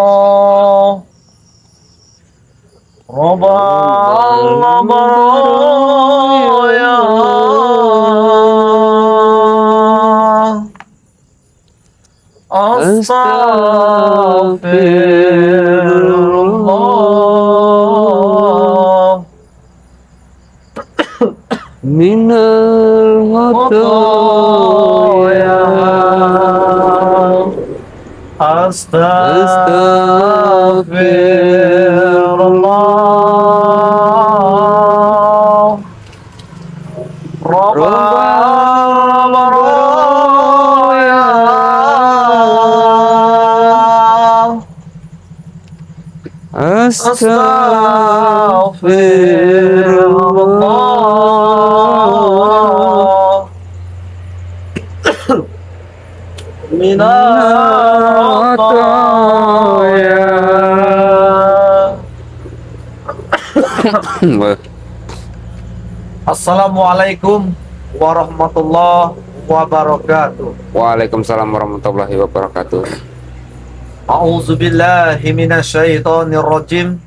Astaghfirullah. Rabbal baraya. Astaghfirullah. Minal Khotoya. Astaghfirullah. Rabbal baraya. Astaghfirullah. Minal khotoya. Assalamualaikum warahmatullahi wabarakatuh. Waalaikumsalam warahmatullahi wabarakatuh. A'udzubillahi minasyaitonir rajim.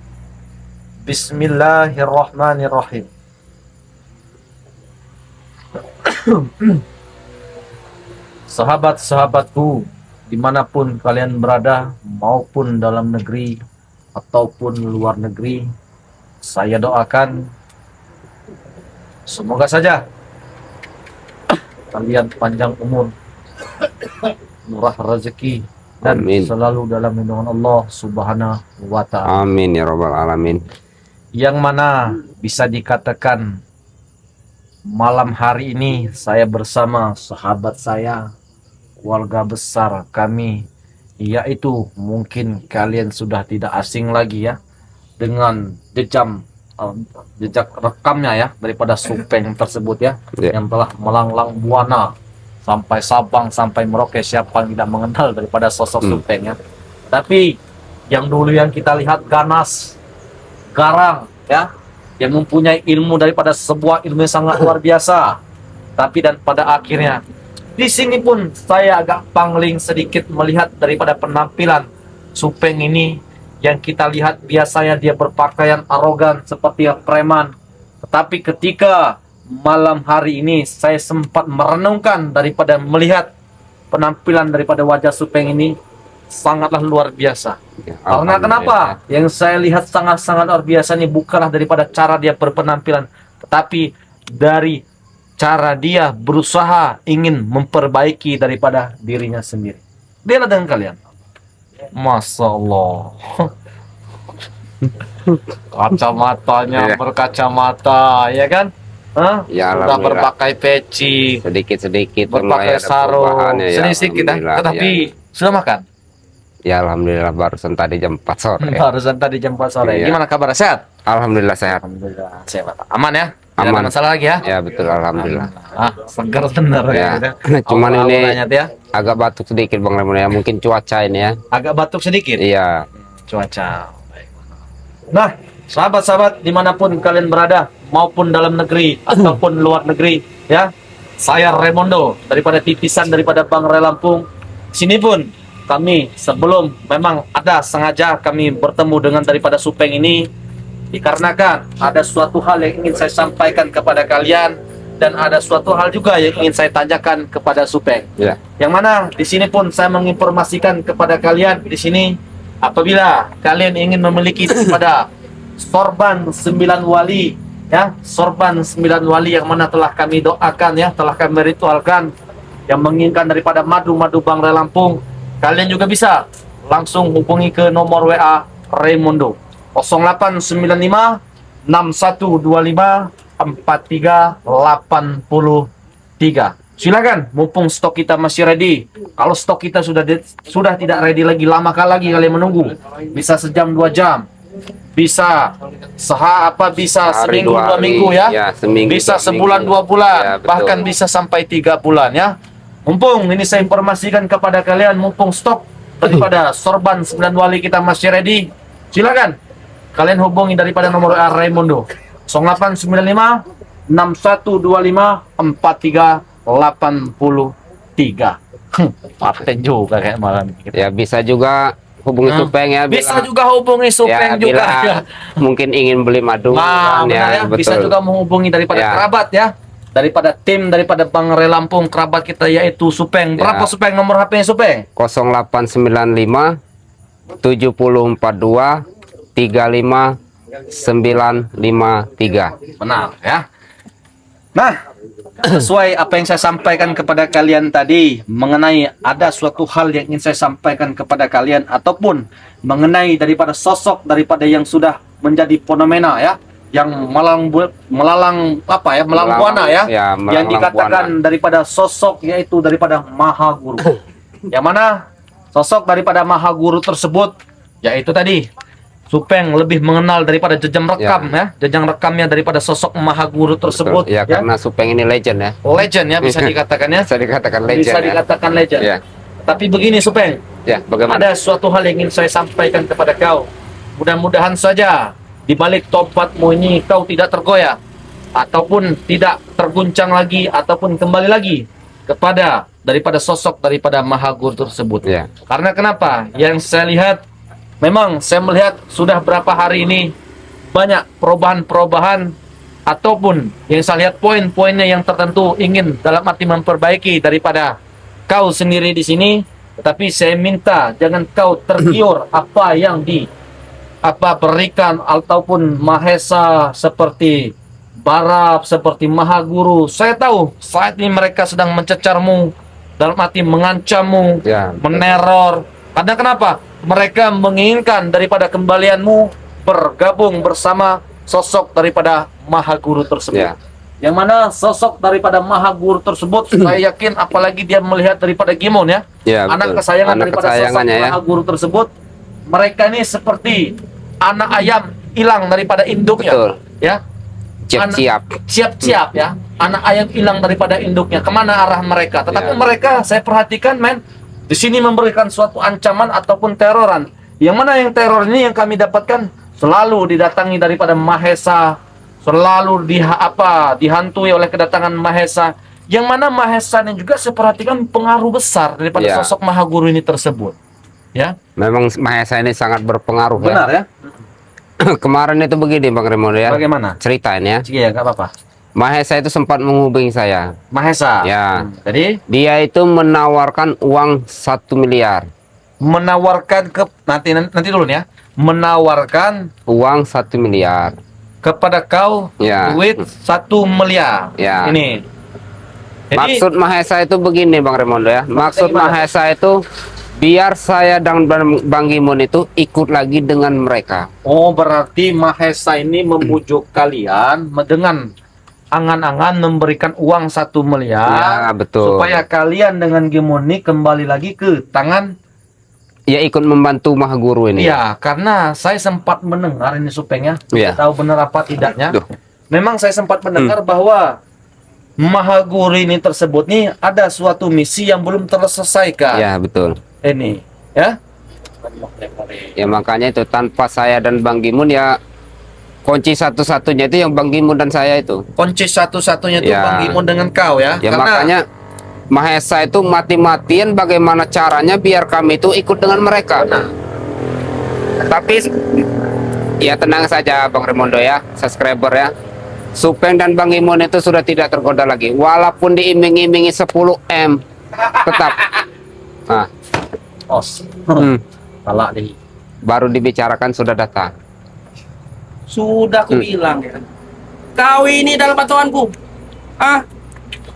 Bismillahirrahmanirrahim. Sahabat-sahabatku, dimanapun kalian berada, maupun dalam negeri ataupun luar negeri, saya doakan semoga saja kalian panjang umur, murah rezeki, dan Amin. selalu dalam lindungan Allah Subhanahu wa Ta'ala. Amin ya rabbal alamin. Yang mana bisa dikatakan malam hari ini saya bersama sahabat saya, keluarga besar kami, yaitu mungkin kalian sudah tidak asing lagi ya dengan jejak rekamnya ya daripada Supeng tersebut ya, Ya. yang telah melanglang buana sampai Sabang sampai Merauke. Siapa yang tidak mengenal daripada sosok Supeng ya. Tapi yang dulu yang kita lihat ganas, garang ya, yang mempunyai ilmu daripada sebuah ilmu yang sangat luar biasa. Tapi dan pada akhirnya di sini pun saya agak pangling sedikit melihat daripada penampilan Supeng ini. Yang kita lihat biasanya dia berpakaian arogan seperti preman. Tetapi ketika malam hari ini saya sempat merenungkan daripada melihat penampilan daripada wajah Supeng ini sangatlah luar biasa. Ya, Karena alhamdulillah. kenapa? Yang saya lihat sangat-sangat luar biasa ini bukanlah daripada cara dia berpenampilan, tetapi dari cara dia berusaha ingin memperbaiki daripada dirinya sendiri. Lihatlah dengan kalian. Masya Allah. Kacamatanya Iya. berkacamata, ya kan? Hah? Ya, Sudah alhamdulillah. berpakai peci, Sedikit-sedikit mulai berpakai ada sarung, perubahannya, ya, sedikit kita. alhamdulillah, Tetapi sudah makan? ya alhamdulillah barusan tadi jam 4 sore. Barusan tadi jam 4 sore. Iya. Gimana kabar? Sehat? Alhamdulillah sehat. Alhamdulillah sehat. Aman ya? Tidak ada Aman. masalah lagi ya? Ya betul alhamdulillah. Segar benar Ya. gitu. Cuman ini Auranya tuh ya. agak batuk sedikit Bang Lemon ya. Mungkin cuaca ini ya. Agak batuk sedikit. Iya. Cuaca. Nah, sahabat-sahabat dimanapun kalian berada, maupun dalam negeri ataupun luar negeri, ya, saya Raymondo daripada titisan daripada Bang Ray Lampung. Sini pun kami sebelum memang ada sengaja kami bertemu dengan daripada Supeng ini dikarenakan ada suatu hal yang ingin saya sampaikan kepada kalian dan ada suatu hal juga yang ingin saya tanyakan kepada Supeng. Ya. Yang mana di sini pun saya menginformasikan kepada kalian di sini, apabila kalian ingin memiliki daripada sorban 9 wali ya, sorban 9 wali yang mana telah kami doakan ya, telah kami ritualkan, yang menginginkan daripada madu-madu Bang Ray Lampung, kalian juga bisa langsung hubungi ke nomor WA Raymondo 0895 6125 4383. Silakan, mumpung stok kita masih ready. Kalau stok kita sudah tidak ready lagi, lama lagi kalian menunggu. Bisa sejam 2 jam. Bisa bisa Sehari, seminggu 2 2 hari. minggu ya. Ya, seminggu, Bisa 2 sebulan minggu. 2 bulan, Ya, betul. bahkan bisa sampai 3 bulan ya. Mumpung ini saya informasikan kepada kalian, mumpung stok daripada sorban 9 wali kita masih ready. Silakan kalian hubungi daripada nomor Raymondo 0895 6125 4383. 83. Paten juga kayak malam ini. Ya bisa juga hubungi Supeng ya. Bisa bila- juga hubungi Supeng ya, juga. bila Ya. mungkin ingin beli madu Nah, kan, benar ya. Bisa betul. juga menghubungi daripada Ya. kerabat ya. Daripada tim daripada Bang Re Lampung, kerabat kita yaitu Supeng. Berapa Ya. Supeng nomor HP-nya Supeng? 0895 7042 35953. Benar ya. Nah, sesuai apa yang saya sampaikan kepada kalian tadi mengenai ada suatu hal yang ingin saya sampaikan kepada kalian ataupun mengenai daripada sosok daripada yang sudah menjadi fenomena ya, yang melalang apa ya, melang buana ya, Ya, yang melalang dikatakan buana. daripada sosok yaitu daripada Maha Guru. Yang mana sosok daripada Maha Guru tersebut yaitu tadi Supeng lebih mengenal daripada jejak rekam ya, jejak rekamnya daripada sosok Maha Guru tersebut Ya, karena Supeng ini legend ya. legend ya, bisa dikatakan ya, Bisa dikatakan legend. bisa ya. dikatakan legend. Ya. Tapi begini Supeng, Ya, bagaimana? ada suatu hal yang ingin saya sampaikan kepada kau. Mudah-mudahan saja di balik tompatmu ini kau tidak tergoyah ataupun tidak terguncang lagi ataupun kembali lagi kepada daripada sosok daripada Maha Guru tersebut. Ya. Karena kenapa? Yang saya lihat, memang saya melihat sudah berapa hari ini banyak perubahan-perubahan ataupun yang saya lihat poin-poinnya yang tertentu ingin dalam arti memperbaiki daripada kau sendiri di sini. Tetapi saya minta jangan kau tergiur apa yang berikan ataupun Mahesa seperti Barab, seperti Maha Guru. Saya tahu saat ini mereka sedang mencecarmu, dalam arti mengancammu, Ya, betul. meneror. Karena kenapa? Mereka menginginkan daripada kembalianmu bergabung bersama sosok daripada Maha Guru tersebut. Ya. Yang mana sosok daripada Maha Guru tersebut, saya yakin apalagi dia melihat daripada Gimon ya, Ya, anak betul. kesayangan Anak daripada sosok kesayangannya ya. Maha Guru tersebut, mereka ini seperti anak ayam hilang daripada induknya, Betul. ya. Siap-siap. Siap-siap ya, anak ayam hilang daripada induknya, kemana arah mereka? Tetapi Ya. mereka, saya perhatikan men, di sini memberikan suatu ancaman ataupun teroran. Yang mana yang teror ini yang kami dapatkan selalu didatangi daripada Mahesa, selalu dihantui oleh kedatangan Mahesa. Yang mana Mahesa ini juga saya perhatikan pengaruh besar daripada Ya. sosok Maha Guru ini tersebut. Ya, Memang Mahesa ini sangat berpengaruh benar ya. Kemarin itu begini Bang Raymond ya. Bagaimana? Ceritain ya. Iya, nggak apa-apa. Mahesa itu sempat menghubungi saya. Mahesa. Ya. Jadi Dia itu menawarkan uang 1 miliar. menawarkan ke nanti dulu nih ya. Menawarkan Uang 1 miliar. kepada kau Ya. duit 1 miliar. Ya. Ini. Jadi, Maksud Mahesa itu begini Bang Raymond ya. Maksud gimana? Mahesa itu biar saya dan Bang Gimon itu ikut lagi dengan mereka. oh berarti Mahesa ini membujuk kalian dengan angan-angan memberikan uang 1 miliar Ya, betul. supaya kalian dengan Gimoni kembali lagi ke tangan. Ya ikut membantu Maha Guru ini. Iya, karena saya sempat mendengar ini Supeng ya. Iya. Tahu benar apa tidaknya. Duh. Memang saya sempat mendengar bahwa Maha Guru ini tersebut nih ada suatu misi yang belum terselesaikan. Ya betul. Ini, ya. Ya makanya itu tanpa saya dan Bang Gimon ya kunci satu-satunya itu yang Bang Gimon dan saya itu. Kunci satu-satunya itu Ya. Bang Gimon dengan kau ya. Ya Karena makanya Mahesa itu mati-matian bagaimana caranya biar kami itu ikut dengan mereka. Tapi ya tenang saja Bang Remondo ya, subscriber ya. Supeng dan Bang Gimon itu sudah tidak tergoda lagi. Walaupun diiming-imingi 10M tetap. Nah, os. Salah deh. baru dibicarakan sudah datang. Sudah aku bilang ya. Kau ini dalam pantauanku. Ah,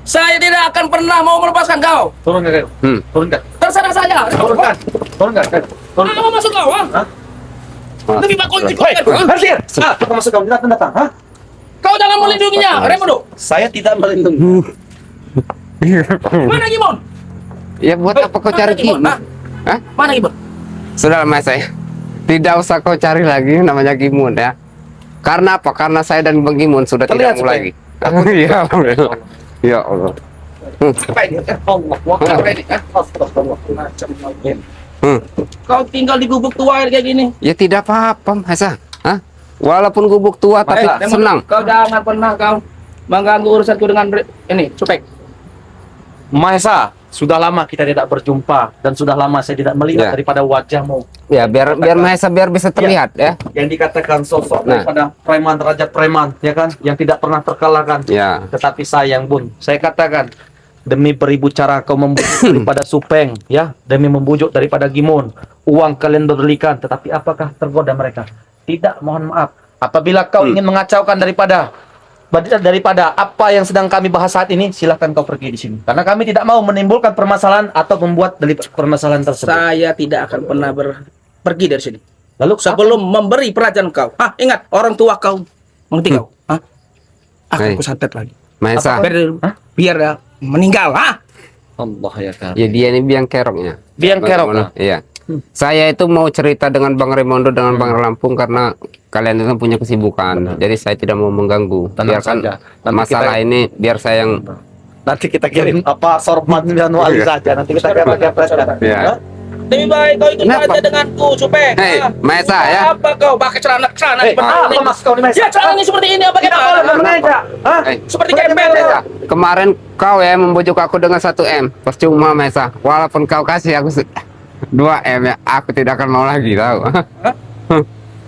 saya tidak akan pernah mau melepaskan kau. Turun enggak? Turun enggak? Terserah saja. Turunkan. Turun enggak? Turun. Ah, mau masuk kau, ah? Hah? Lebih bagus kunci Hei, kau. Hansir! Ah, kau masuk kau datang. Hah? Kau jangan melindunginya, Remodo. Saya tidak melindungi. Mana Gimon? Ya buat apa kau cari Gimon? Gimon? Hah? Mana Gimon? Sudah lama saya. Tidak usah kau cari lagi namanya Gimon ya. Karena apa? Karena saya dan Bang Gimon sudah Terlihat, tidak mau lagi. Ya Allah. Ya Allah. Apa ini? Allah, apa ini? Astagfirullahaladzim. Kau tinggal di gubuk tua kayak gini. Ya tidak apa-apa, Mahesa. Hah? Walaupun gubuk tua tapi Remodo, senang. Kau jangan pernah kau mengganggu urusanku dengan ini, Supek. Mahesa, sudah lama kita tidak berjumpa dan sudah lama saya tidak melihat Ya. daripada wajahmu Ya, biar Mahesa biar bisa terlihat ya. yang dikatakan sosok Nah. daripada preman raja preman, ya kan, yang tidak pernah terkalahkan. Ya. Tetapi sayang Bun, saya katakan demi beribu cara kau membujuk daripada Supeng, ya, demi membujuk daripada Gimon, uang kalian berikan, tetapi apakah tergoda mereka? Tidak, mohon maaf. Apabila kau ingin mengacaukan daripada apa yang sedang kami bahas saat ini, silahkan kau pergi di sini. Karena kami tidak mau menimbulkan permasalahan atau membuat dari permasalahan tersebut. Saya tidak akan pernah pergi dari sini. Lalu Sebelum memberi pelajaran kau. Ingat orang tua kau. Mengerti kau? Akan Hei. ku santet lagi. Mahesa. Biar dia meninggal. Allah ya kan. Ya dia ini biang keroknya. Biang kerok. Iya. Saya itu mau cerita dengan Bang Raimondo dengan Bang Lampung karena kalian itu punya kesibukan. Jadi saya tidak mau mengganggu. Tenang Biarkan saja. Nanti masalah ini biar saya yang Nanti kita kirim apa sorban dan wali saja. Nanti kita kepres-kepres. Iya. Lebih baik kau ikut Kenapa? saja denganku, Supeng. Hei, Mahesa ya. Apa kau pakai celana Hei, seperti ini? apa mas kau nih, Mas? Ya celananya seperti ini apa Tidak boleh gimana? mengeja. Hah? Hei, Seperti Seperti gembel. Mahesa. kemarin kau ya membujuk aku dengan 1 M. Percuma Mahesa. Walaupun kau kasih aku 2 M ya, aku tidak akan mau lagi tahu.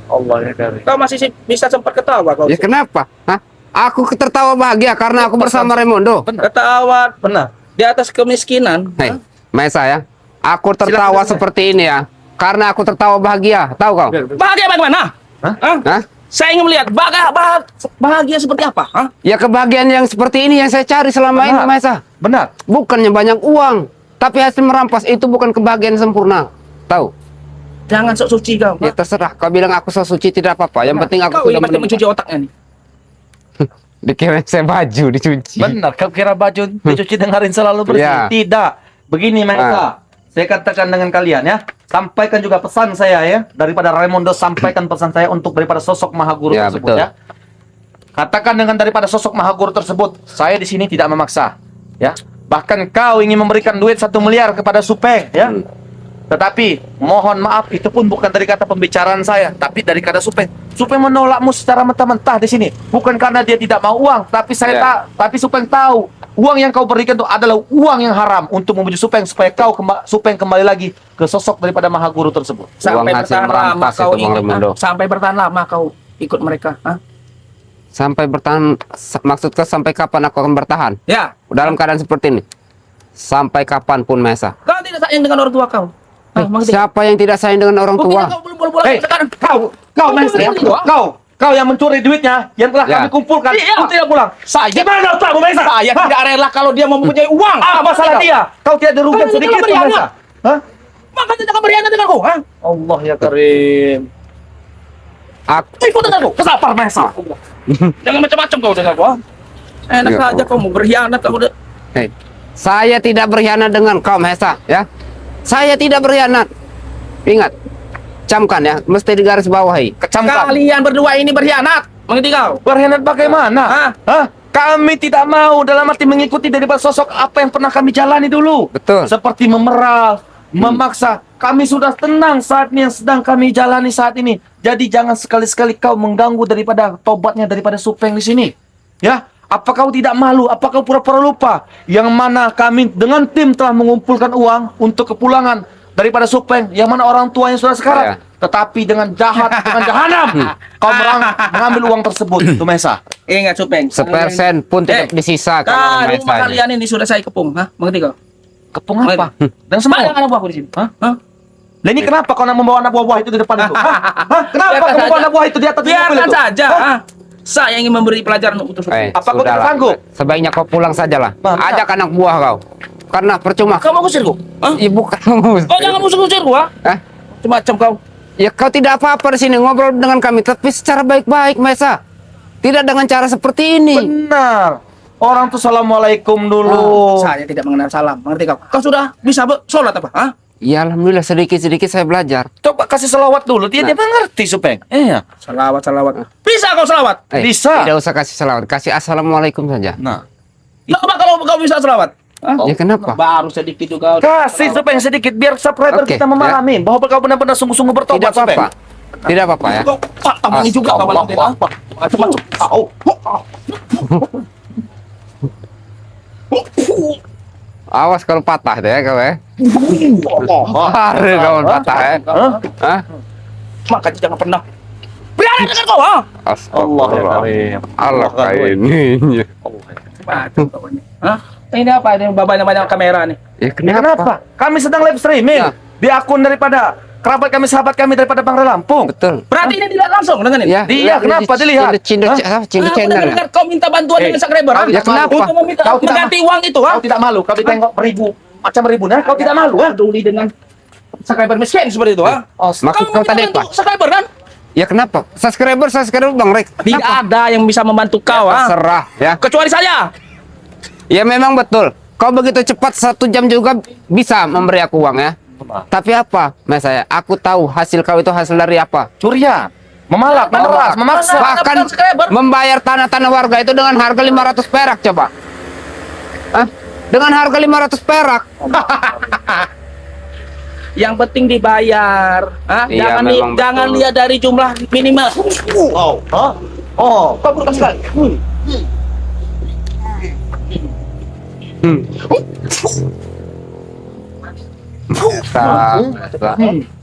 Allah ya kan. Kau masih bisa sempat ketawa kau. Ya kenapa? Hah? Aku tertawa bahagia karena aku bersama Raimondo. Ketawa Benar. di atas kemiskinan. Hei, Mahesa ya. Aku tertawa Silakan. seperti ini ya karena aku tertawa bahagia. Tahu kau? Bahagia bagaimana? Hah? Hah? Saya ingin melihat bahagia seperti apa? Ya kebahagiaan yang seperti ini yang saya cari selama ini, Benar. Mahesa. Benar. Bukannya banyak uang, tapi hasil merampas itu bukan kebahagiaan sempurna. Tahu? Jangan sok suci kau. Ya terserah. Kau bilang aku so suci tidak apa-apa. Yang penting aku Kau sudah ini pasti mencuci otaknya nih. dikira saya baju dicuci. Benar. Kau kira baju dicuci dengerin selalu bersih? Ya. Tidak. Begini Mahesa. Saya katakan dengan kalian ya. Sampaikan juga pesan saya ya. Daripada Raimondo, sampaikan pesan saya untuk daripada sosok Mahaguru Ya, tersebut betul. ya. Katakan dengan daripada sosok Mahaguru tersebut, saya di sini tidak memaksa, ya. Bahkan kau ingin memberikan duit 1 miliar kepada Supeng, ya. Tetapi mohon maaf, itu pun bukan dari kata pembicaraan saya, tapi dari kata Supeng. Supeng menolakmu secara mentah-mentah di sini, bukan karena dia tidak mau uang, tapi Ya. tapi Supeng tahu uang yang kau berikan itu adalah uang yang haram untuk membujuk Supeng supaya Supeng kembali lagi ke sosok daripada Mahaguru tersebut. Sampai hasil bertahan lama merampas kau itu, Bang ikut. Raimondo. Sampai bertahan lama kau ikut mereka. Sampai bertahan, maksudnya sampai kapan aku akan bertahan? Ya. Dalam keadaan seperti ini. Sampai kapanpun, Mahesa. Kau tidak sayang dengan orang tua kau. Mengerti? Siapa yang tidak sayang dengan orang Buktinya tua? kau belum pulang Hei, sekarang. kau Mahesa ya? Kau yang mencuri duitnya yang telah Ya. kami kumpulkan, Iya. kau tidak pulang. Saya Gimana kamu Mahesa? Saya Hah? tidak rela kalau dia mempunyai uang. Apa masalah dia? Kau tidak dirugikan Kau ini sedikit kalau pun, berianak. Mahesa? Hah? Makanya jangan berkhianat denganku. Allah ya Karim. Aku, Ikut denganku. Kesapar Mahesa. Jangan macam-macam kau denganku. Enak Ya, saja kau mau berkhianat kau udah. hei, saya tidak berkhianat dengan kau, Mahesa, ya. Saya tidak berkhianat. Ingat, camkan ya, mesti digaris bawahi. Kecamkan. Kalian berdua ini berkhianat. Mengerti kau? Berkhianat bagaimana? Hah? Hah? Kami tidak mau dalam arti mengikuti daripada sosok apa yang pernah kami jalani dulu. Betul. Seperti memeral, memaksa. Kami sudah tenang saat ini yang sedang kami jalani saat ini. Jadi jangan sekali-sekali kau mengganggu daripada tobatnya daripada Supeng di sini. Ya, apa kau tidak malu? Apa kau pura-pura lupa? Yang mana kami dengan tim telah mengumpulkan uang untuk kepulangan daripada Supeng. Yang mana orang tuanya sudah sekarat. Ya. Tetapi dengan jahat, dengan jahanam, kau mengambil uang tersebut, Tumesa. Ingat Supeng. Sepersen pun tidak disisa kalau Rumah Mahesa. kalian ini sudah saya kepung. Mengerti kau? Kepung apa? Dan semua. Banyak anak buahku di sini. Hah? Lah ini kenapa kau nak membawa anak buah-buah itu di depan itu? Hah? Hah? Kenapa Biarkan kau membawa saja. anak buah itu di atas mobil Biarkan itu? saja. Hah? Saya ingin memberi pelajaran untuk Supeng. Apa kau tidak sudahlah. sanggup? Sebaiknya kau pulang sajalah. Bang, Ajak anak buah kau. Karena percuma. Kau mau kusirku? Ya bukan. Kau jangan musuh-kusirku, Hah? Macam kau. Ya kau tidak apa-apa di sini ngobrol dengan kami, tapi secara baik-baik, Mahesa. Tidak dengan cara seperti ini. Benar. Orang tuh assalamualaikum dulu. Saya tidak mengenal salam. Mengerti kau? Kau sudah bisa sholat apa? Hah? Ya alhamdulillah sedikit-sedikit saya belajar. Coba kasih selawat dulu. Dia mengerti Supeng. Iya. Salawat. Bisa kau salawat? Bisa. Tidak usah kasih salawat, kasih assalamualaikum saja. Nah, Coba kalau kau bisa salawat. Hah? Ya kenapa? Baru sedikit juga. kasih Supeng sedikit biar subscriber Oke, kita memahami bahwa kau benar-benar sungguh-sungguh Tidak bertobat Supeng. apa-apa. Tidak apa-apa ya. Kau tamangi juga kau malam ini. Astagfirullah. Macam-macam kau. Awas kalau patah deh kau ya. Hari kau patah ya. Hah? Maka jangan pernah berani dengan kau, ha? Allah ya Astagfirullah. Karim. Allah kayak ini. Macam bapaknya. Hah? Ini apa ini banyak kamera nih? Ya Kenapa? Kami sedang live streaming Ya. di akun daripada kerabat kami, sahabat kami daripada Bang Lampung. Betul. Berarti ini tidak langsung dengan ini. Ya. Dia kenapa dilihat? Cindo Hah? channel. Ya? Dengar kau minta bantuan dengan subscriber, ha? ya kenapa? Untuk meminta Kau tidak mengganti uang itu, ha? Kau tidak malu? Kau ditengok beribu macam ribunya, kau tidak malu, ha? Peduli dengan subscriber miskin seperti itu, ha? Maksud Kau kau tadi minta apa? bantu subscriber kan? Ya kenapa? Subscriber Bang Rek. Tidak ada yang bisa membantu kau, ha? Terserah ya. Kecuali saya. Ya memang betul. Kau begitu cepat 1 jam juga bisa memberi aku uang ya. Tapi apa? Mas saya, aku tahu hasil kau itu hasil dari apa. Curian, memalak, memeras, memaksa. Bahkan subscriber. membayar tanah-tanah warga itu dengan harga 500 perak coba. Hah? Dengan harga 500 perak. Yang penting dibayar, ha? Iya, memang Jangan betul. lihat dari jumlah minimal. Oh, hah? Oh, Kau berapa sekali?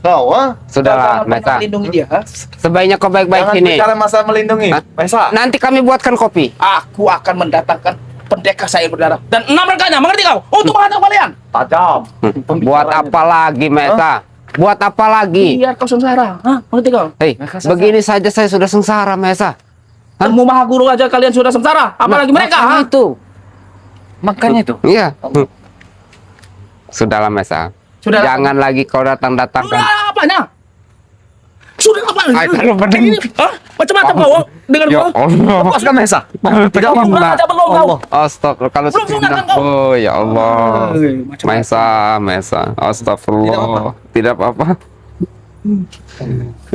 kau, ha? Sudahlah, Jangan pernah Mesa. melindungi dia, ha? Sebaiknya kau baik-baik Jangan sini. bicara masalah melindungi. Hah? Mesa. Nanti kami buatkan kopi. Aku akan mendatangkan pendekar saya berdarah dan 6 rekannya, mengerti kau? Untuk menghadap kalian. Tajam. Buat apa lagi, Mesa? Buat apa lagi? Biar kau sengsara, ha? Mengerti kau? Hei, begini saja saya sudah sengsara, Mesa. Ilmu maha guru aja kalian sudah sengsara, apalagi Nah, mereka, makanya ha? itu. Makanya itu. Iya. Sudahlah, Mesa. Sudah. Jangan lagi kau datang-datangkan. Sudah apanya? Sudah apa? Ay, kalau benar. Ini, ha? Macam-macam kau, dengan Ya kau? Allah. Lepaskan Mesa. Tidak pernah aja belum kau. Astagfirullah, kalau Belum sunat kan kau? Oh ya Allah. Macam-macam. Mesa. Astagfirullah. Tidak apa-apa.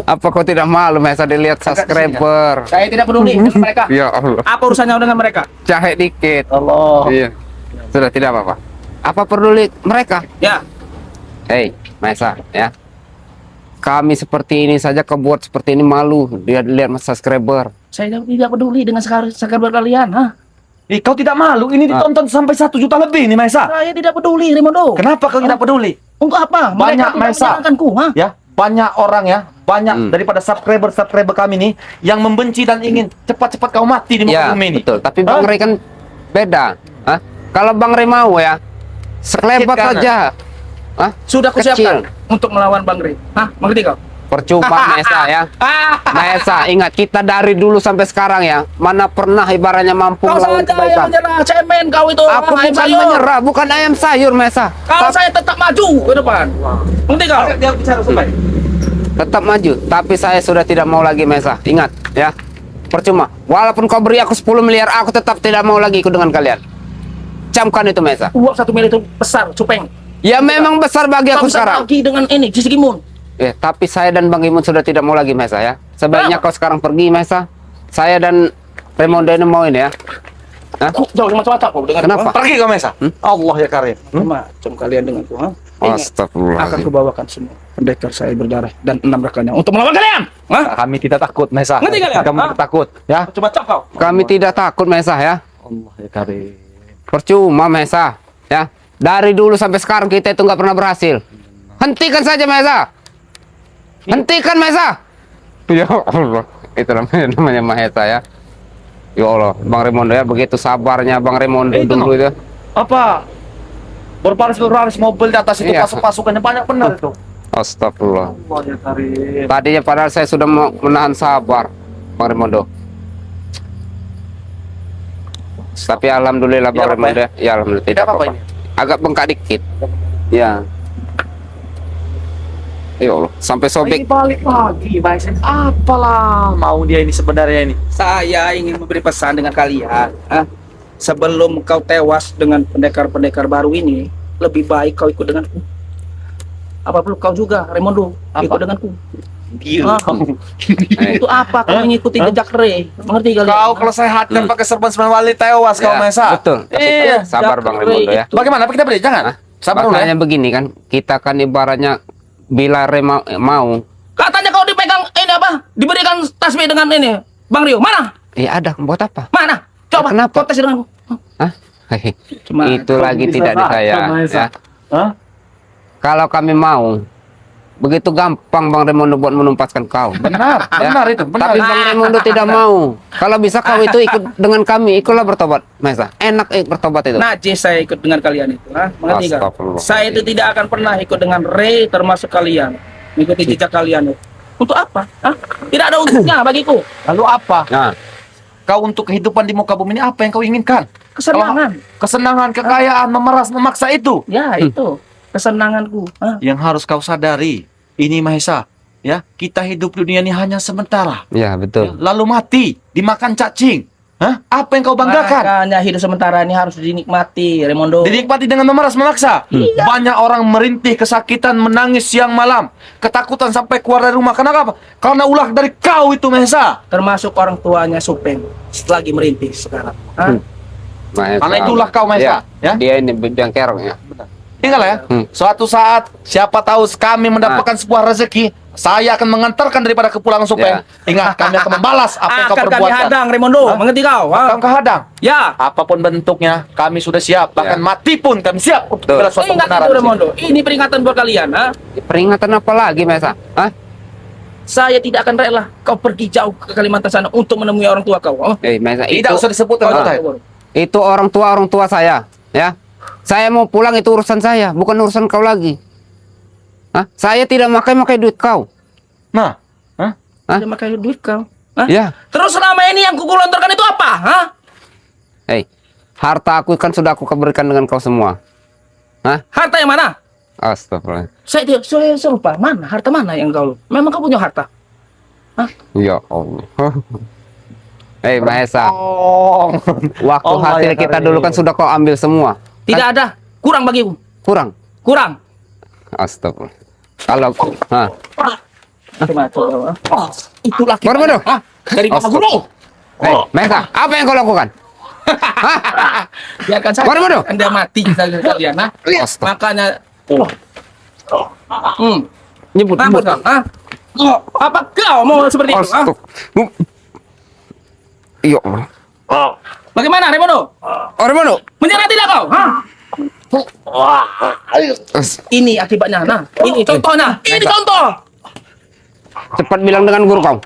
Apa kau tidak malu, Mesa, dilihat subscriber? Saya tidak peduli dengan mereka. Ya Allah. Apa urusannya dengan mereka? Jahe dikit. Allah. Iya. Sudah tidak apa-apa. Apa peduli mereka? Ya, Hei, Mesa, ya. Kami seperti ini saja kau buat seperti ini malu. Lihat subscriber. saya tidak peduli dengan subscriber kalian, ha? Kau tidak malu? Ini ditonton sampai 1 juta lebih nih, Mesa. Saya tidak peduli, Rimondo. Kenapa kau tidak peduli? Untuk apa? Banyak, Mereka tidak Mesa. menyenangkanku, ha? Ya, banyak orang ya, banyak daripada subscriber kami nih yang membenci dan ingin cepat-cepat kau mati di muka Ya, bumi ini. betul. Tapi Bang Hah? Rey kan beda. Hah? Kalau Bang Rey mau ya, sekelebat Sakit, kan? aja. Hah? Sudah Kecil. kusiapkan untuk melawan Bang Rey. Hah? Mengerti kau? Percuma, Mesa ya. Mesa, ingat kita dari dulu sampai sekarang ya, mana pernah ibaratnya mampu Kau melawan saja yang kebaikan. menyerah, cemen kau itu. Aku ayam bukan sayur. menyerah, bukan ayam sayur, Mesa. Kalau saya tetap maju ke depan. Mengerti kau? Dia bicara supaya. Tetap maju, tapi saya sudah tidak mau lagi, Mesa. Ingat ya, percuma. Walaupun kau beri aku 10 miliar, aku tetap tidak mau lagi ikut dengan kalian. Camkan itu, Mesa. Uang 1 miliar itu besar, cupeng. Ya memang besar bagi Kau aku bisa sekarang. lagi dengan ini, Sisi Gimun. Tapi saya dan Bang Imun sudah tidak mau lagi, Mesa ya. Sebaiknya kau sekarang pergi, Mesa. Saya dan Raimundo ini mau ini ya. Hah? Jangan macam-macam kau dengan Kenapa? Pergi kau, Mesa. Allah ya Karim. Macam kalian denganku, ha? Ingat, akan Astagfirullahaladzim. kubawakan semua pendekar saya berdarah dan 6 rekannya untuk melawan kalian. Hah? Kami tidak takut, Mesa. Ngerti kalian? Kamu Hah? takut, ya? Macam-macam kau. Kami tidak takut, Mesa ya. Allah ya Karim. Percuma, Mesa ya. Dari dulu sampai sekarang kita itu nggak pernah berhasil. Hentikan saja, Mesa. Hentikan, Mesa. Ya Allah, itu namanya Mahesa ya. Ya Allah, Bang Raimundo ya, begitu sabarnya Bang Raimundo Itu dulu itu. Apa? Berbaris-baris mobil di atas itu, Iya. pasukannya banyak benar itu. Astagfirullah. Allah ya Karim. Tadinya padahal saya sudah menahan sabar, Bang Raimundo. Tapi alhamdulillah Bang Tidak apa-apa Raimundo ya. Ya alhamdulillah tidak Tidak apa-apa apa-apa. Agak bengkak dikit. Ya. Ya Allah, sampai sobek. Ini balik lagi, Maisen. Apalah mau dia ini sebenarnya ini? Saya ingin memberi pesan dengan kalian. Ha? Sebelum kau tewas dengan pendekar-pendekar baru ini, lebih baik kau ikut denganku. Apa perlu kau juga, Raimundo, ikut denganku? Gila. Itu apa kau mengikuti jejak Rey? Mengerti kalian? Kau kalau saya hadkan pakai serban sembilan wali tewas kau, Ya, Mesa. betul. Iya. Sabar Bang Raimundo ya. Bagaimana? Apa kita beri? Jangan. Sabar dulu ya. Makanya begini kan, kita kan ibaratnya bila mau, Katanya kau dipegang ini apa? Diberikan tasbih dengan ini, Bang Rio. Mana? ya ada buat apa? Mana? Coba Kenapa? kau tes denganku. Hah? Cuma Itu lagi bisa tidak di nak, saya. Mahesa. Ya. Hah? Kalau kami mau, begitu gampang Bang Raimondo buat menumpaskan kau. Benar, benar itu, benar. Tapi Bang Raimondo tidak mau. Kalau bisa kau itu ikut dengan kami, ikutlah bertobat, Mahesa. Enak bertobat itu. najis saya ikut dengan kalian itu, mengerti nggak? Astagfirullah. Saya itu tidak akan pernah ikut dengan Ray termasuk kalian, mengikuti jejak kalian itu. Untuk apa? Tidak ada untungnya bagiku. Lalu apa? Nah, Kau untuk kehidupan di muka bumi ini apa yang kau inginkan? Kesenangan. Kesenangan, kekayaan, memeras, memaksa itu. Ya itu kesenanganku. Yang harus kau sadari, ini Mahesa, ya, kita hidup di dunia ini hanya sementara. ya betul. Lalu mati, dimakan cacing. Hah? Apa yang kau banggakan? Makanya hidup sementara ini harus dinikmati, Raimondo. Dinikmati dengan memeras memaksa. Banyak orang merintih, kesakitan, menangis siang malam, ketakutan sampai keluar dari rumah. Kenapa? Karena ulah dari kau itu, Mahesa. Termasuk orang tuanya Supeng lagi merintih sekarang. Mahesa. Karena itulah kau, Mahesa. Ya? Dia ini biang kerok ya. Tinggal ya. Suatu saat, siapa tahu kami mendapatkan sebuah rezeki, saya akan mengantarkan daripada kepulangan Supeng. Ingat, kami akan membalas apa yang kau Akan kami perbuatkan. hadang, Raimondo. Mengerti kau? Kau kehadang. Ya. Apapun bentuknya, kami sudah siap. Bahkan Ya. mati pun kami siap untuk Betul. membela suatu Ingat kebenaran. itu, Raimondo. Ini peringatan buat kalian. Peringatan apa lagi, Mahesa? Hah? Saya tidak akan rela kau pergi jauh ke Kalimantan sana untuk menemui orang tua kau. Mahesa, Tidak usah disebutkan. Kau Tay. itu orang tua saya, ya. Saya mau pulang itu urusan saya, bukan urusan kau lagi. Hah? Saya tidak makai duit kau. Nah, hah? Hah? Tidak pakai duit kau. Ya. Terus selama ini yang kukulontorkan itu apa? Harta aku kan sudah aku berikan dengan kau semua. Hah? Harta yang mana? Astagfirullah. Saya lupa. Mana? Harta mana yang kau? Memang kau punya harta? Ya Allah. Mahesa, Oh. waktu Allah hasil ya kita Karim. dulu kan sudah kau ambil semua. Tidak ada. Kurang bagiku. Kurang. Kurang. Astagfirullah. Kalau hah? Coba. Itulah kita. Baru, baru. Dari Maha Guru. Mahesa, apa yang kau lakukan? Biarkan saja. Baru, baru. Anda mati saja kalian. Astagfirullah. Makanya. Nyebut, Apa nyebut. kau? Apa kau mau seperti itu? Astagfirullah. Ya Allah. Bagaimana, Raimondo? Orang mana? Menyerah tidak kau? Ini akibatnya. Nah, ini contohnya. Ini contoh. Cepat bilang dengan guru kau.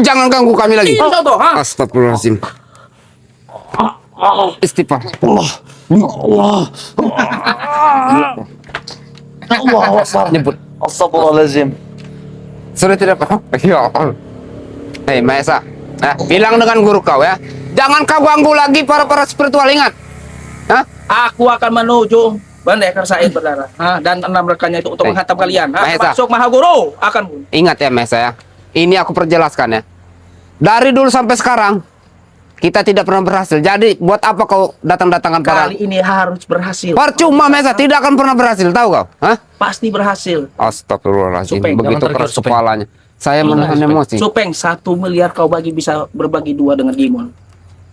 Jangan ganggu kami lagi. Ini contoh. Astagfirullahaladzim. Istighfar. Allah. Nyebut. Astagfirullahaladzim. Sudah tidak paham? Ya Allah. Hei Mahesa, bilang dengan guru kau ya. Jangan kau ganggu lagi para spiritual, ingat. Hah? Aku akan menuju Pendekar Said berdarah. Dan 6 rekannya itu untuk menghantam kalian. Mahesa. Masuk Maha Guru akan. Ingat ya Mahesa ya. Ini aku perjelaskan ya. Dari dulu sampai sekarang kita tidak pernah berhasil. Jadi buat apa kau datang-datangan para? Kali ini harus berhasil. Percuma Mahesa, tidak akan pernah berhasil, tahu kau? Hah? Pasti berhasil. Astagfirullahaladzim. Supeng, Begitu jangan keras tergiur, Supeng. kepalanya. Saya menahan emosi. Supeng 1 miliar kau bisa berbagi 2 dengan Gimon.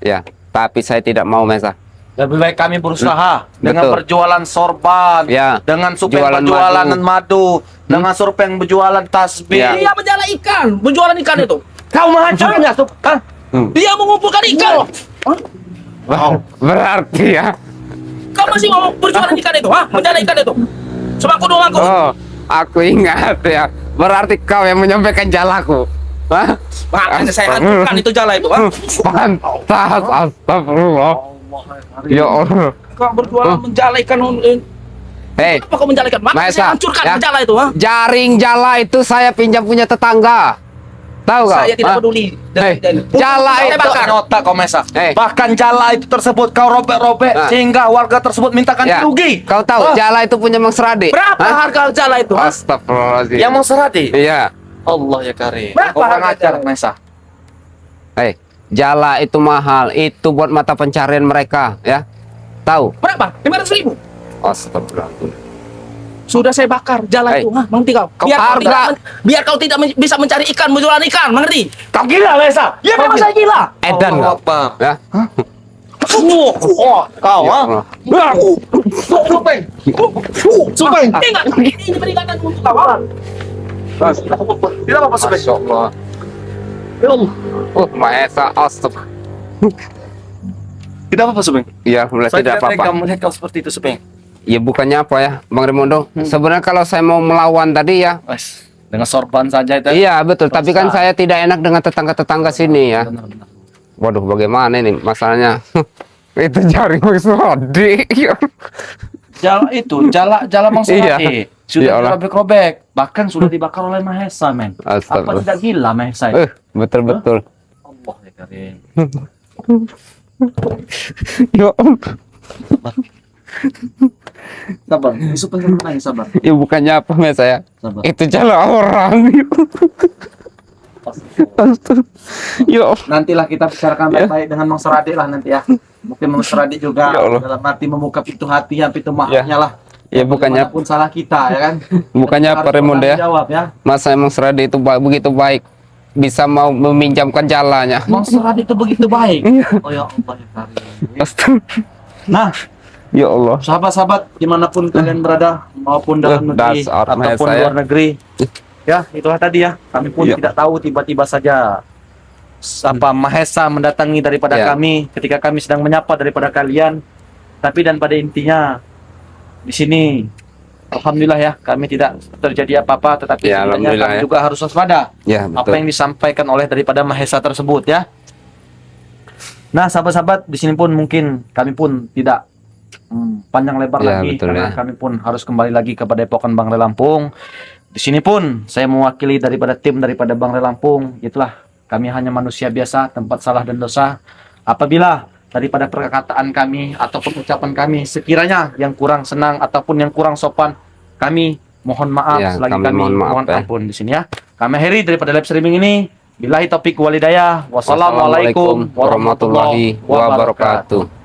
Ya, tapi saya tidak mau Mahesa. Lebih baik kami berusaha dengan Betul. berjualan sorban, Ya. dengan Supeng Jualan berjualan madu. madu, dengan Supeng berjualan tasbih. Ya. Dia menjala ikan, berjualan ikan itu. Kau menghancurkannya, Sup. Hah? Dia mengumpulkan ikan. Berarti ya. Kau masih ngomong berjualan ikan itu, menjala ikan itu. Semangkuk 2 mangkuk. Oh, aku ingat ya. Berarti kau yang menyampaikan jalaku. Hah? Makanya saya hancurkan itu jala itu. Pantas, astagfirullah. Ya Allah. Kau berjualan menjala ikan. Hei, Apa kau menjala ikan? Makanya Mahesa, saya hancurkan ya. menjala itu. jaring jala itu saya pinjam punya tetangga. Tahu kau? Saya tidak Hah? peduli. Hei, jala Saya itu bakar. Nyota kau Mesa. Eh. Bahkan jala itu tersebut kau robek-robek Nah. sehingga warga tersebut minta ganti Ya, rugi. kau tahu jala itu punya Mang Serade. Berapa Hah? harga jala itu? Astagfirullahaladzim. Yang mau serati. Iya. Allah ya Karim. Berapa Kau kurang harga ajar jala? Mesa. Hei, jala itu mahal. Itu buat mata pencarian mereka, ya. Tahu? Berapa? 500.000. Astagfirullahaladzim. Sudah saya bakar jala Hei. itu. Mengerti kau? Kau Biar kau harga- tidak biar kau tidak bisa mencari ikan, menjualan ikan. Mengerti? Kau gila Mesa. Ya memang saya gila. Edan Allah kau. Akbar. Ya. Kau Ya ha? Allah. Supeng. Supeng. Ingat, ini peringatan untuk kau. Tidak apa-apa Supeng. Masya Allah. Ya Allah. Mahesa, astagfirullah. Tidak apa-apa, Supeng. Iya, boleh, Saya tidak apa-apa. kamu melihat kau seperti itu, Supeng. Ya bukannya apa ya, Bang Rimondo. Sebenarnya kalau saya mau melawan tadi ya, Wes, dengan sorban saja itu. iya betul. Tapi kan saya tidak enak dengan tetangga-tetangga sini ya. Benar-benar. Waduh, bagaimana ini masalahnya? Itu jaring Bang Suradi. Jala itu, jala Bang Iya. Suradi. Sudah Ya Allah. dirobek-robek, bahkan sudah dibakar oleh Mahesa, men. Apa Astagfirullah. tidak gila Mahesa itu? Betul-betul. Allah ya Karim. Ya, Sabar, Yusuf pengen nangis, sabar. ya bukannya apa Mas saya. Sabar. Itu jala orang. Ya Allah. Nantilah kita bicarakan baik-baik dengan Bang Suradi lah nanti ya. Mungkin Bang Suradi juga Ya Allah. dalam arti membuka pintu hati, pintu maafnya lah. Ya bukannya Pun salah kita ya kan. bukannya apa Harus Raimundo ya. bertanggung jawab ya. Mas emang Suradi itu begitu baik, bisa mau meminjamkan jalannya. Bang Suradi itu begitu baik. Iya. Oh ya Allah ya Karim. Astagfirullah. Nah, Ya Allah. sahabat-sahabat dimanapun kalian berada maupun dalam negeri Dasar ataupun saya. luar negeri, ya itulah tadi ya, kami pun Ya. tidak tahu tiba-tiba saja Mahesa mendatangi daripada Ya. kami ketika kami sedang menyapa daripada kalian. Tapi dan pada intinya di sini alhamdulillah ya kami tidak terjadi apa-apa, tetapi Ya, setidaknya alhamdulillah kami ya. juga harus waspada Ya apa betul. yang disampaikan oleh daripada Mahesa tersebut ya. Nah, sahabat-sahabat, di sini pun mungkin kami pun tidak panjang lebar Ya, lagi betul, karena ya. kami pun harus kembali lagi kepada Depokan Bangre Lampung. Di sini pun saya mewakili daripada tim daripada Bangre Lampung. Itulah, kami hanya manusia biasa, tempat salah dan dosa. Apabila daripada perkataan kami ataupun ucapan kami sekiranya yang kurang senang ataupun yang kurang sopan, kami mohon maaf Ya, selagi kami kami mohon maaf, mohon ya. ampun di sini ya. Kami akhiri daripada live streaming ini. Billahi taufiq walhidayah. Wassalamualaikum warahmatullahi wabarakatuh.